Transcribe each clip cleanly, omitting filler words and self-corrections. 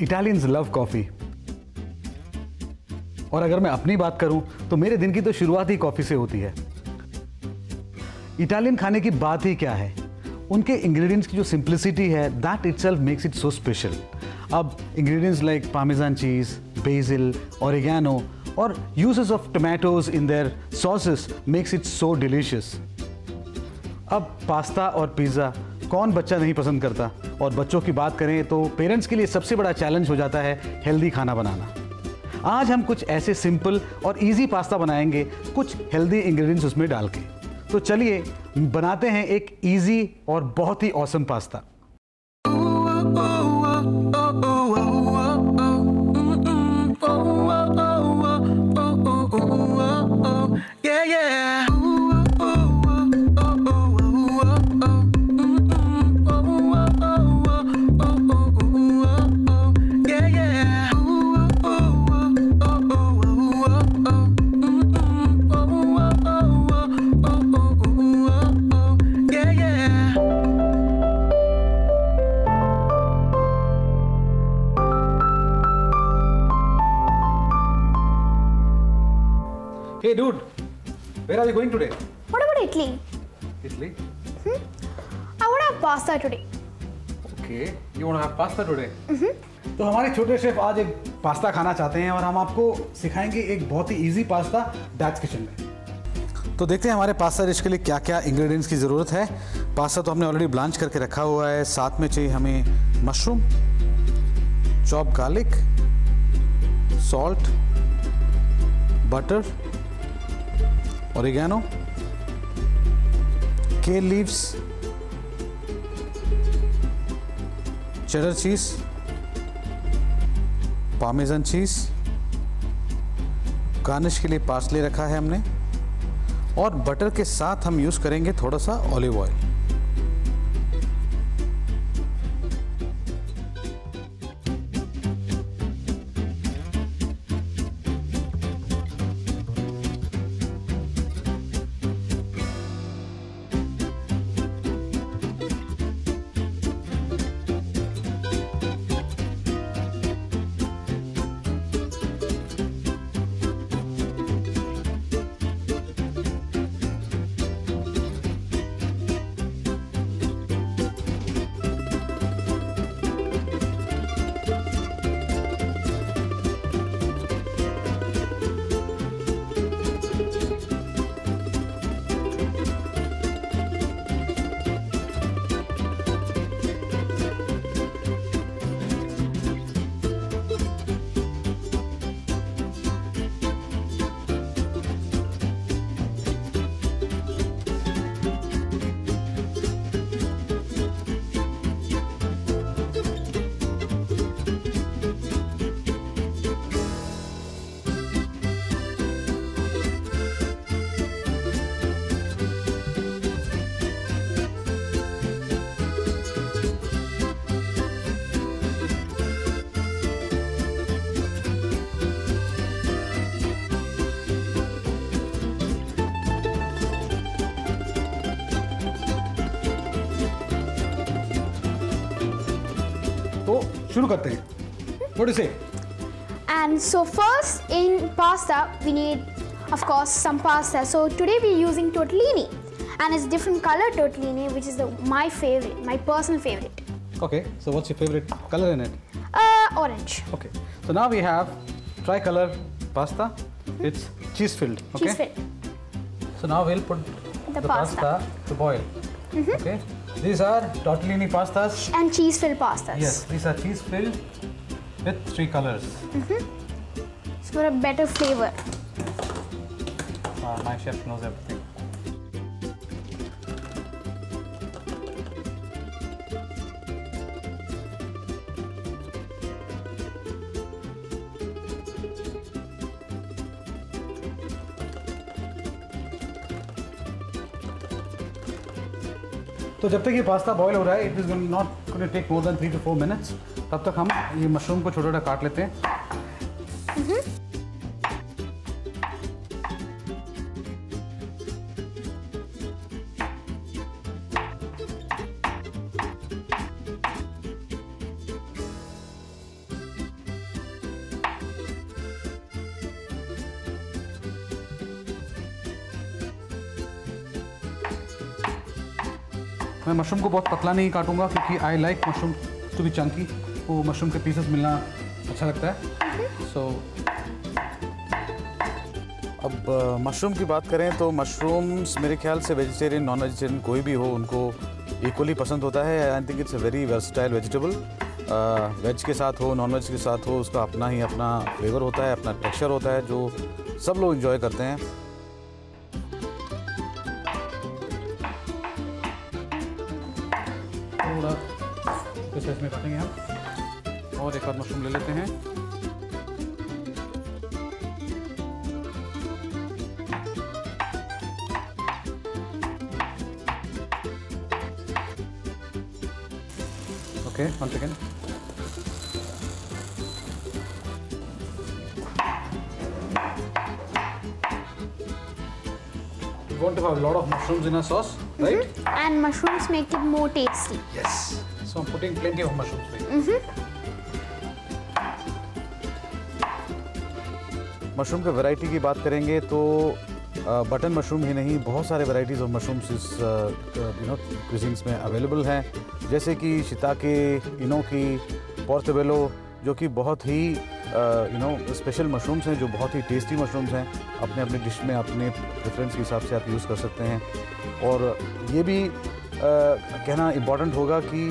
Italians love coffee. और अगर मैं अपनी बात करूं तो मेरे दिन की तो शुरुआत ही कॉफ़ी से होती है। इटालियन खाने की बात ही क्या है, उनके इंग्रेडिएंट्स की जो सिंप्लिसिटी है, that itself makes it so special. अब इंग्रेडिएंट्स लाइक पार्मेजान चीज़, बेसिल, ओरिगैनो और uses of tomatoes in their sauces makes it so delicious. अब पास्ता और पिज़्ज़ा कौन बच्चा नहीं पसंद करता, और बच्चों की बात करें तो पेरेंट्स के लिए सबसे बड़ा चैलेंज हो जाता है हेल्दी खाना बनाना। आज हम कुछ ऐसे सिंपल और इजी पास्ता बनाएंगे, कुछ हेल्दी इंग्रेडिएंट्स उसमें डाल के। तो चलिए बनाते हैं एक इजी और बहुत ही awesome pasta. Hey dude, where are you going today? What about Italy? Italy? I want to have pasta today. Okay, you want to have pasta today? तो हमारे छोटे शेफ आज एक पास्ता खाना चाहते हैं और हम आपको सिखाएंगे एक बहुत ही इजी पास्ता डैड्स किचन में। तो देखते हैं हमारे पास्ता डिश के लिए क्या क्या इंग्रेडिएंट्स की ज़रूरत है। पास्ता तो हमने ऑलरेडी ब्लांच करके रखा हुआ है, साथ में चाहिए हमें mushroom, chop garlic, salt, butter, oregano, केल लीव्स, चेडर चीज, पार्मेजान चीज, गार्निश के लिए पार्सले रखा है हमने, और बटर के साथ हम यूज करेंगे थोड़ा सा ऑलिव ऑयल। तो शुरू करते हैं। What do you say? And so first in pasta we need of course some pasta. So today we're using tortellini and it's different color tortellini which is my favorite, my personal favorite. Okay, so what's your favorite color in it? Orange. Okay, so now we have tricolor pasta. It's cheese filled. Okay. Cheese filled. So now we'll put the pasta to boil. Okay. These are tortellini pastas. And cheese filled pastas. Yes, these are cheese filled with 3 colors. So for a better flavor. My chef knows everything. तो जब तक ये pasta boil हो रहा है, it is not going to take more than 3 to 4 minutes। तब तक हम ये मशरूम को छोटा छोटा काट लेते हैं। मैं मशरूम को बहुत पतला नहीं काटूंगा क्योंकि I like mushroom to be chunky, वो मशरूम के पीसेस मिलना अच्छा लगता है। सो अब मशरूम की बात करें तो मशरूम्स मेरे ख्याल से वेजिटेरियन नॉन वेजिटेरियन कोई भी हो उनको इक्वली पसंद होता है। आई think it's a very versatile vegetable. Veg के साथ हो नॉन वेज के साथ हो उसका अपना ही अपना फ्लेवर होता है, अपना टेक्सचर होता है जो सब लोग एंजॉय करते हैं। थोड़ा पीसेस में काटेंगे हम और एक और मशरूम ले लेते हैं। Okay, 1 second. We're going to have a lot of mushrooms in our sauce, right? And mushrooms make it more tasty. Yes. So I'm putting plenty of mushrooms. Mushroom के वैरायटी की बात करेंगे तो बटन मशरूम ही नहीं, बहुत सारे varieties of mushrooms इस cuisines में अवेलेबल हैं, जैसे कि शिताके, इनोकी, पोर्टोबेलो, जो कि बहुत ही स्पेशल मशरूम्स हैं, जो बहुत ही टेस्टी मशरूम्स हैं। अपने अपने डिश में अपने प्रेफरेंस के हिसाब से आप यूज़ कर सकते हैं। और ये भी कहना इम्पॉर्टेंट होगा कि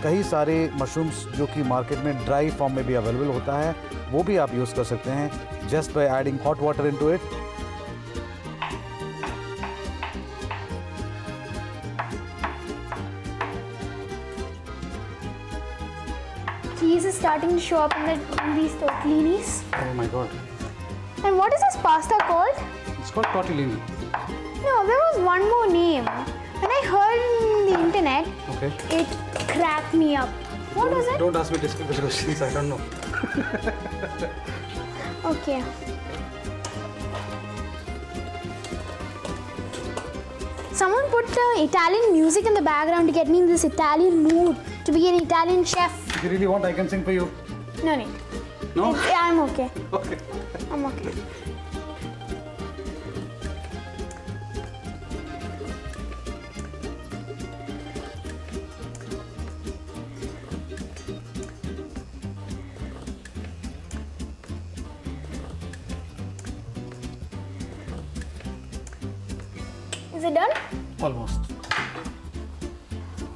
कई सारे मशरूम्स जो कि मार्केट में ड्राई फॉर्म में भी अवेलेबल होता है, वो भी आप यूज़ कर सकते हैं just by adding hot water into it. Cheese is starting to show up in these tortellinis. Oh my god. And what is this pasta called? It's called tortellini. No, there was one more name. When I heard in the internet, Okay. it cracked me up. What was it? Don't ask me difficult questions, I don't know. Okay. Someone put Italian music in the background to get me in this Italian mood, to be an Italian chef. If you really want, I can sing for you. No need. No? Yeah, I'm okay. Okay. I'm okay. Is it done? Almost.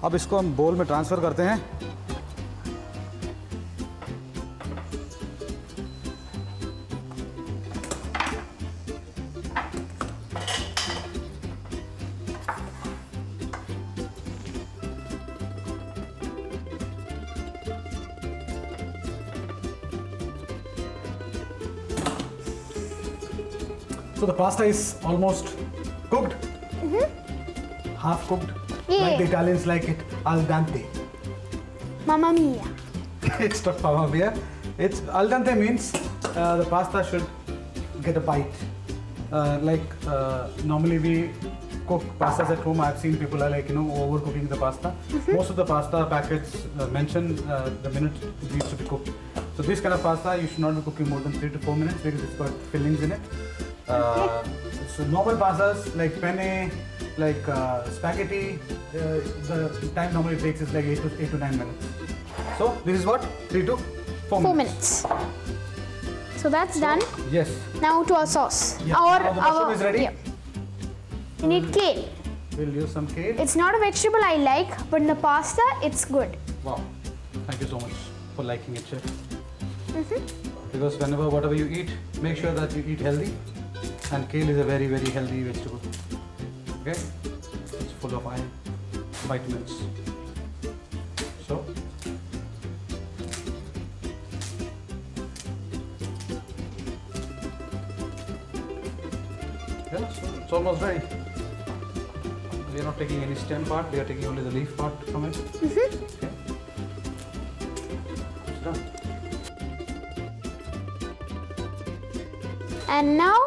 अब इसको हम बोल में transfer करते हैं। So the pasta is almost cooked. Half cooked. Yeah. Like the Italians like it al dente. Mamma mia. It's not mamma mia. It's al dente means the pasta should get a bite. Normally we cook pastas at home. I've seen people are overcooking the pasta. Most of the pasta packets mention the minute it needs to be cooked. So this kind of pasta you should not be cooking more than 3 to 4 minutes because it's got fillings in it. So normal pastas like penne, like spaghetti, the time normally takes is like 8 to 9 minutes. So this is what 3 to 4 minutes. So that's done. Yes. Now to our sauce. Yeah. Now the mushroom is ready. Yeah. We need kale. We'll use some kale. It's not a vegetable I like, but in the pasta, it's good. Wow. Thank you so much for liking it, chef. Because whatever you eat, make sure that you eat healthy. And kale is a very, very healthy vegetable. Okay? It's full of iron, vitamins. So, yeah, so it's almost ready. We are not taking any stem part, we are taking only the leaf part from it. Okay. It's done. And now,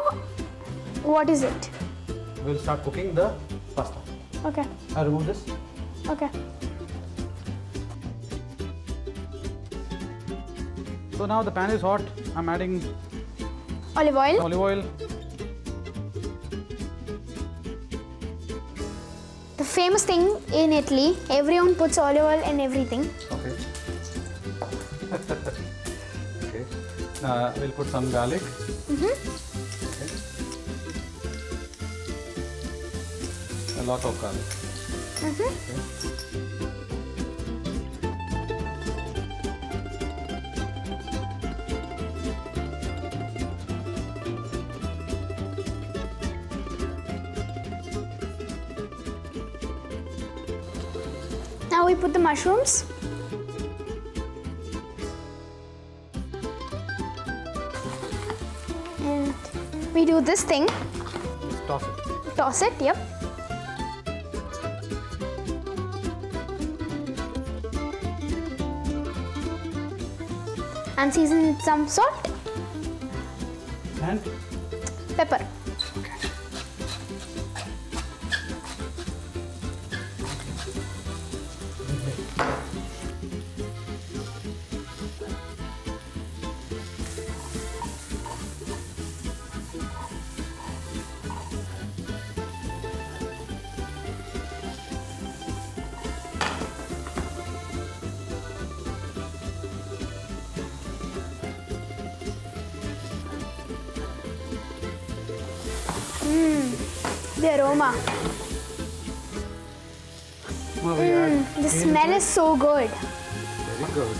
what is it? We'll start cooking the pasta. Okay. I'll remove this. Okay. So now the pan is hot. I'm adding Olive oil. olive oil. the famous thing in Italy. Everyone puts olive oil in everything. Okay. Okay. We'll put some garlic. Okay. A lot of garlic. Okay. Now we put the mushrooms. And we do this thing. Just toss it. Toss it, yep. And season with some salt And pepper. The aroma. now we add The smell is so good. very good.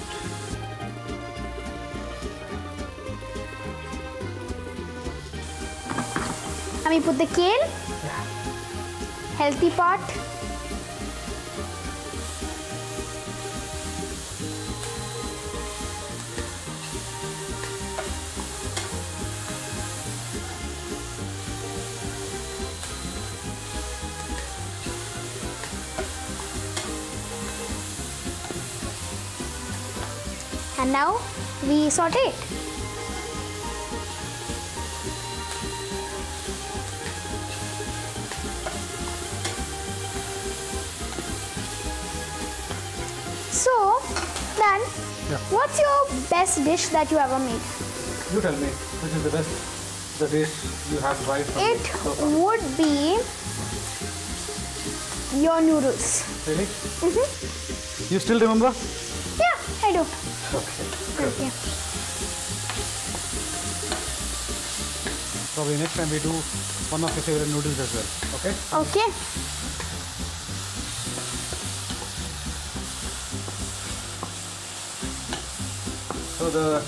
And we put the kale. Healthy part. And now we saute it. So, then, what's your best dish that you ever made? You tell me, which is the best, the dish you have tried from It me so far? would be your noodles. Really? You still remember? Yeah, I do. Okay. Okay. Probably next time we do one of your favorite noodles as well. Okay? Okay. So the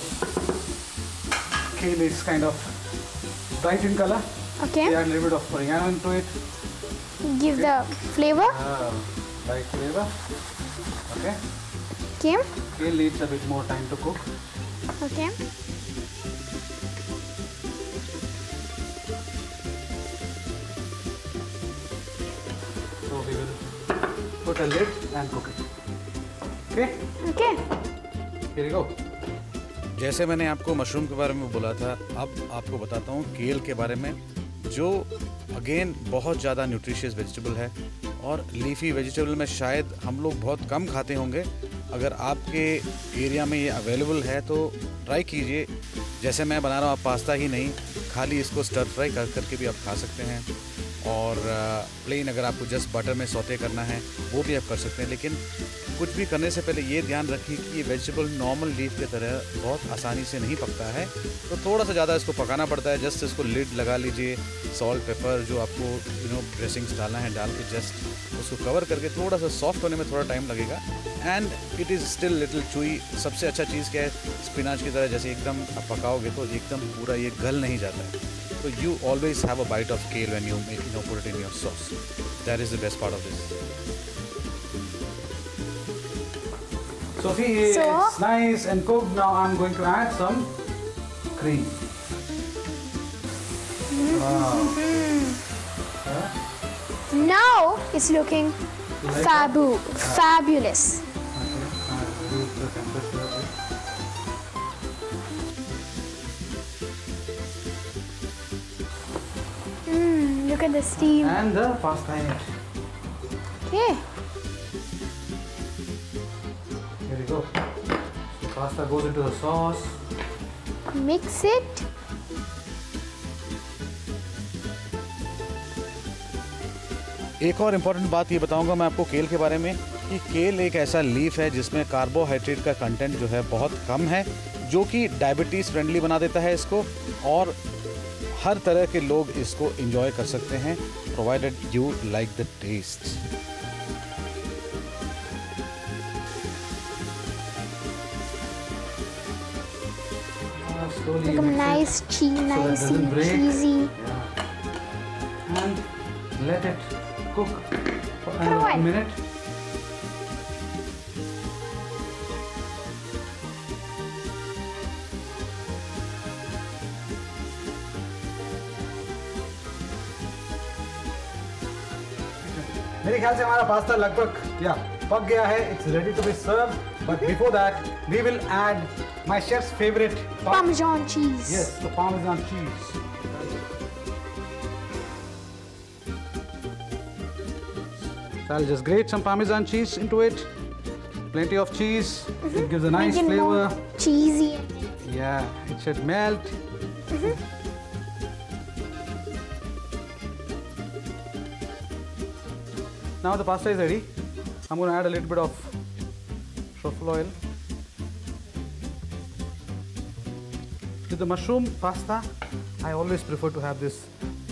kale is kind of bright in color. We Okay. add a little bit of oregano into it. Give the flavor. Light flavor. Okay. Okay. Kale needs a bit more time to cook. Okay. So we will put a lid and cook it. Okay? Okay. Here you go. जैसे मैंने आपको mushroom के बारे में बोला था, अब आपको बताता हूँ केल के बारे में, जो अगेन बहुत ज़्यादा न्यूट्रिशियस वेजिटेबल है और लीफी वेजिटेबल में शायद हम लोग बहुत कम खाते होंगे। अगर आपके एरिया में ये अवेलेबल है तो ट्राई कीजिए। जैसे मैं बना रहा हूँ, आप पास्ता ही नहीं, खाली इसको स्टर फ्राई करके भी आप खा सकते हैं। और प्लेन अगर आपको जस्ट बटर में सौते करना है वो भी आप कर सकते हैं। लेकिन कुछ भी करने से पहले ये ध्यान रखिए कि ये वेजिटेबल नॉर्मल लीफ की तरह बहुत आसानी से नहीं पकता है, तो थोड़ा सा ज़्यादा इसको पकाना पड़ता है। जस्ट इसको लिड लगा लीजिए, सॉल्ट पेपर जो आपको ड्रेसिंग्स डालना है डाल के जस्ट उसको कवर करके थोड़ा सा सॉफ्ट होने में थोड़ा टाइम लगेगा। And it is still little chewy. सबसे अच्छा चीज़ क्या है, स्पिनाच की तरह जैसे एकदम आप पकाओगे तो एकदम पूरा ये गल नहीं जाता है। So you always have a bite of kale when you put it in your sauce. That is the best part of this. Sophie, it's nice and cooked. Now I'm going to add some cream. Wow. Now it's looking fabulous. Look at the steam. And the pasta in it. Okay. Here we go. So pasta goes into the sauce. Mix it. एक और important बात ये बताऊंगा मैं आपको केल के बारे में कि केल एक ऐसा लीफ है जिसमें कार्बोहाइड्रेट का कंटेंट जो है बहुत कम है, जो कि डायबिटीज़ फ्रेंडली बना देता है इसको, और हर तरह के लोग इसको एंजॉय कर सकते हैं, provided you like the taste. Like a nice cheese, nice cheesy. Yeah. And let it cook for a while. minute. मेरे ख्याल से हमारा पास्ता लगभग या पक गया है. It's ready to be served. But before that, we will add my chef's favorite Parmesan cheese. Yes, the Parmesan cheese. So I'll just grate some Parmesan cheese into it. Plenty of cheese. It gives a nice Make it flavor. more cheesy. Yeah, it should melt. Now the pasta is ready. I'm going to add a little bit of truffle oil. With the mushroom pasta, I always prefer to have this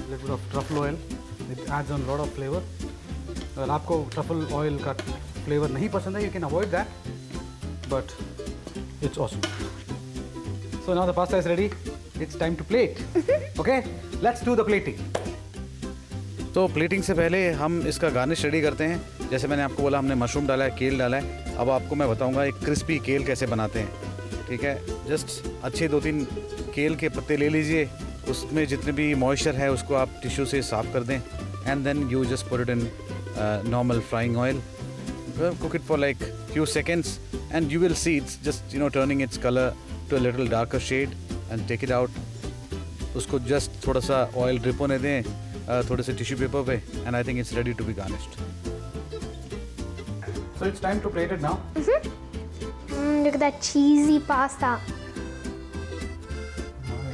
little bit of truffle oil. It adds on a lot of flavor. अगर आपको truffle oil का flavor नहीं पसंद है, you can avoid that. But it's awesome. So now the pasta is ready. It's time to plate. Okay, let's do the plating. तो plating से पहले हम इसका गार्निश रेडी करते हैं। जैसे मैंने आपको बोला, हमने मशरूम डाला है, केल डाला है। अब आपको मैं बताऊंगा एक क्रिस्पी केल कैसे बनाते हैं। ठीक है, जस्ट अच्छे 2-3 केल के पत्ते ले लीजिए, उसमें जितने भी मॉइस्चर है उसको आप टिश्यू से साफ़ कर दें, and then you just put it in normal frying oil, cook it for like few seconds, and you will see it's just turning its colour to a little darker shade, and take it out. उसको just थोड़ा सा oil drip होने दें थोड़े से tissue paper पे, and I think it's ready to be garnished. So it's time to plate it now. Look at that cheesy pasta.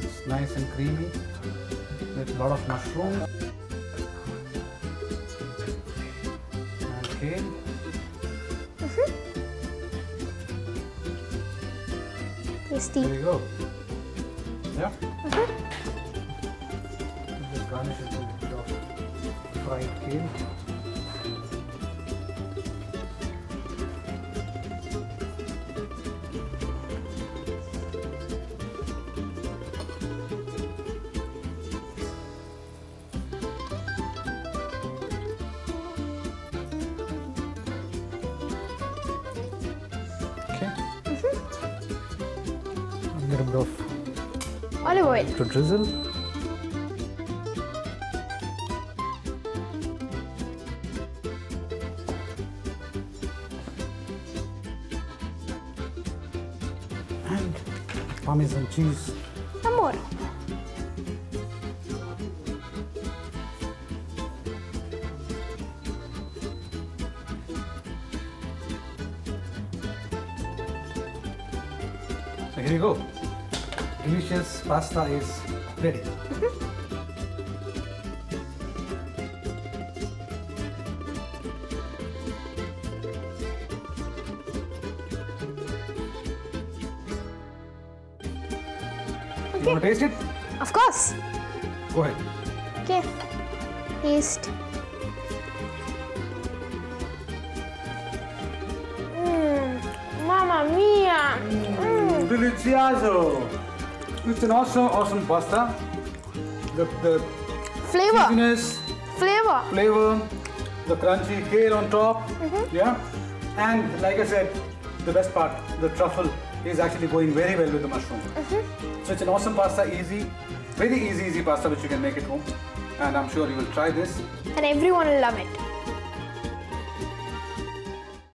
It's nice and creamy with a lot of mushroom and kale. Tasty. There you go. Yeah. Just garnish it with a bit of fried kale. A little bit of Olive oil. to drizzle. And Parmesan cheese. Some more. So here you go. Delicious pasta is ready. You want to taste it? Of course. Go ahead. Okay. Taste. Mamma mia. Delicioso! It's an awesome pasta. The Flavor. cheesiness, flavor, the crunchy kale on top, yeah. And like I said, the best part, the truffle is actually going very well with the mushroom. So it's an awesome pasta, easy, very easy pasta which you can make at home. And I'm sure you will try this. And everyone will love it.